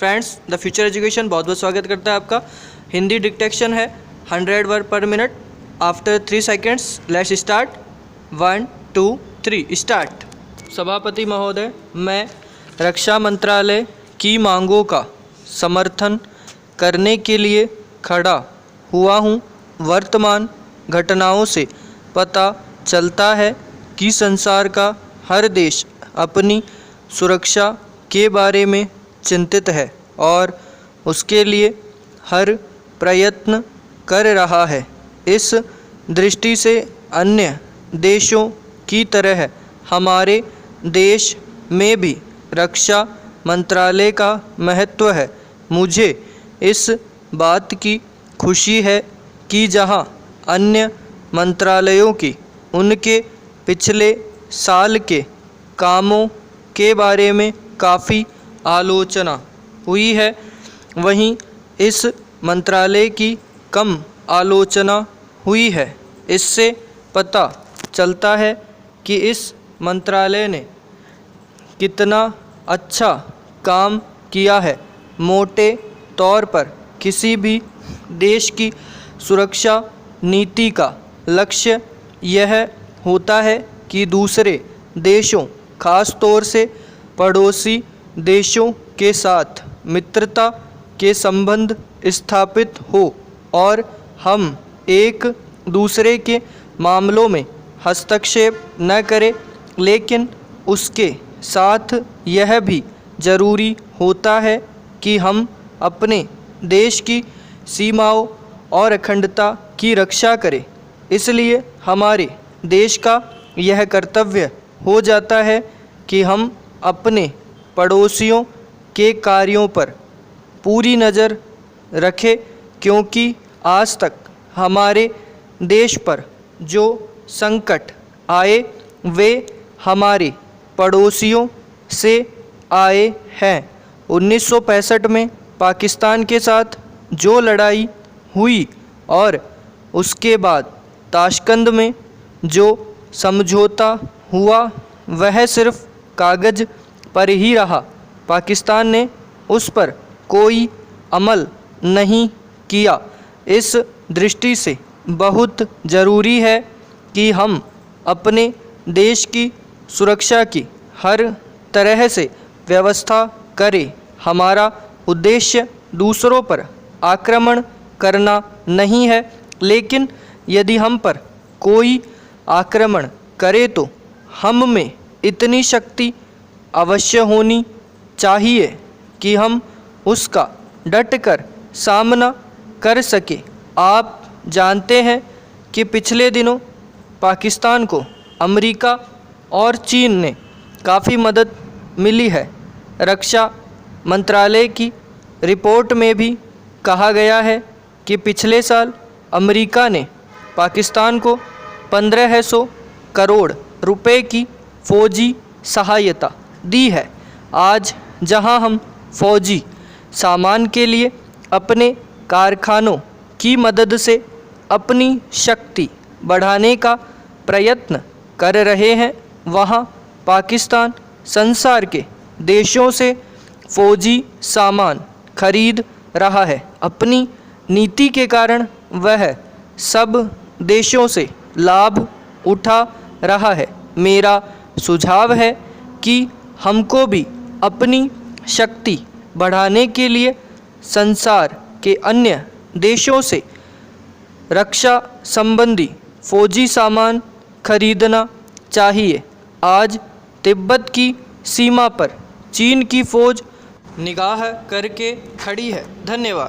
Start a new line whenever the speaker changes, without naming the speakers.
Friends, the future education बहुत बहुत स्वागत करता है आपका। हिंदी डिक्टेशन है 100 वर्ड पर minute. After 3 seconds let's start. 1 2 3 start. सभापति महोदय, मैं रक्षा मंत्रालय की मांगों का समर्थन करने के लिए खड़ा हुआ हूँ। वर्तमान घटनाओं से पता चलता है कि संसार का हर देश अपनी सुरक्षा के बारे में चिंतित है और उसके लिए हर प्रयत्न कर रहा है। इस दृष्टि से अन्य देशों की तरह हमारे देश में भी रक्षा मंत्रालय का महत्व है। मुझे इस बात की खुशी है कि जहां अन्य मंत्रालयों की उनके पिछले साल के कामों के बारे में काफ़ी आलोचना हुई है, वहीं इस मंत्रालय की कम आलोचना हुई है। इससे पता चलता है कि इस मंत्रालय ने कितना अच्छा काम किया है। मोटे तौर पर किसी भी देश की सुरक्षा नीति का लक्ष्य यह होता है कि दूसरे देशों, खास तौर से पड़ोसी देशों के साथ मित्रता के संबंध स्थापित हो और हम एक दूसरे के मामलों में हस्तक्षेप न करें। लेकिन उसके साथ यह भी ज़रूरी होता है कि हम अपने देश की सीमाओं और अखंडता की रक्षा करें। इसलिए हमारे देश का यह कर्तव्य हो जाता है कि हम अपने पड़ोसियों के कार्यों पर पूरी नज़र रखें, क्योंकि आज तक हमारे देश पर जो संकट आए वे हमारे पड़ोसियों से आए हैं। 1965 में पाकिस्तान के साथ जो लड़ाई हुई और उसके बाद ताशकंद में जो समझौता हुआ वह सिर्फ कागज़ पर ही रहा। पाकिस्तान ने उस पर कोई अमल नहीं किया। इस दृष्टि से बहुत ज़रूरी है कि हम अपने देश की सुरक्षा की हर तरह से व्यवस्था करें। हमारा उद्देश्य दूसरों पर आक्रमण करना नहीं है, लेकिन यदि हम पर कोई आक्रमण करे तो हम में इतनी शक्ति अवश्य होनी चाहिए कि हम उसका डटकर सामना कर सके। आप जानते हैं कि पिछले दिनों पाकिस्तान को अमेरिका और चीन ने काफ़ी मदद मिली है। रक्षा मंत्रालय की रिपोर्ट में भी कहा गया है कि पिछले साल अमेरिका ने पाकिस्तान को 1500 करोड़ रुपए की फ़ौजी सहायता दी है। आज जहां हम फ़ौजी सामान के लिए अपने कारखानों की मदद से अपनी शक्ति बढ़ाने का प्रयत्न कर रहे हैं, वहां पाकिस्तान संसार के देशों से फ़ौजी सामान खरीद रहा है। अपनी नीति के कारण वह सब देशों से लाभ उठा रहा है। मेरा सुझाव है कि हमको भी अपनी शक्ति बढ़ाने के लिए संसार के अन्य देशों से रक्षा संबंधी फ़ौजी सामान खरीदना चाहिए। आज तिब्बत की सीमा पर चीन की फ़ौज निगाह करके खड़ी है। धन्यवाद।